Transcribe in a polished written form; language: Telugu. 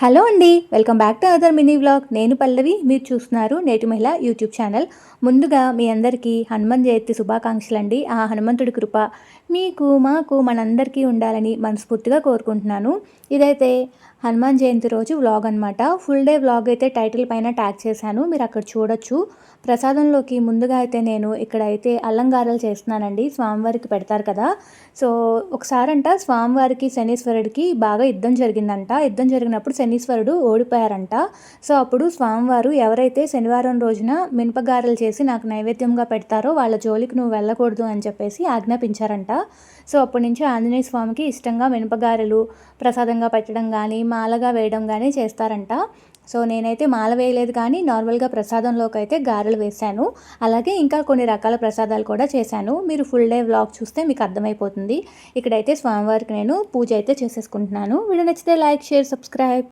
హలో అండి, welcome back to other mini vlog. నేను పల్లవి, మీరు చూస్తున్నారు నేటి మహిళ యూట్యూబ్ ఛానల్. ముందుగా మీ అందరికీ హనుమాన్ జయంతి శుభాకాంక్షలు అండి. ఆ హనుమంతుడి కృప మీకు మాకు మనందరికీ ఉండాలని మనస్ఫూర్తిగా కోరుకుంటున్నాను. ఇదైతే హనుమాన్ జయంతి రోజు వ్లాగ్ అనమాట. ఫుల్ డే వ్లాగ్ అయితే టైటిల్ పైన ట్యాగ్ చేశాను, మీరు అక్కడ చూడొచ్చు. ప్రసాదంలోకి ముందుగా అయితే నేను ఇక్కడైతే అల్లం గారెలు చేస్తున్నానండి. స్వామివారికి పెడతారు కదా. సో ఒకసారంట స్వామివారికి శనీశ్వరుడికి బాగా యుద్ధం జరిగిందంట. యుద్ధం జరిగినప్పుడు శనీశ్వరుడు ఓడిపోయారంట. సో అప్పుడు స్వామివారు ఎవరైతే శనివారం రోజున మినపగారెలు చేసి నాకు నైవేద్యంగా పెడతారో వాళ్ళ జోలికి నువ్వు వెళ్ళకూడదు అని చెప్పేసి ఆజ్ఞాపించారంట. సో అప్పటి నుంచి ఆంజనేయ స్వామికి ఇష్టంగా మినపగారెలు ప్రసాదంగా పెట్టడం కానీ మాలగా వేయడం కానీ చేస్తారంట. సో నేనైతే మాల వేయలేదు, కానీ నార్మల్గా ప్రసాదంలోకి అయితే గారెలు వేశాను. అలాగే ఇంకా కొన్ని రకాల ప్రసాదాలు కూడా చేశాను. మీరు ఫుల్ డే వ్లాగ్ చూస్తే మీకు అర్థమైపోతుంది. ఇక్కడైతే స్వామివారికి నేను పూజ అయితే చేసేసుకుంటున్నాను. వీడియో నచ్చితే లైక్, షేర్, సబ్స్క్రైబ్.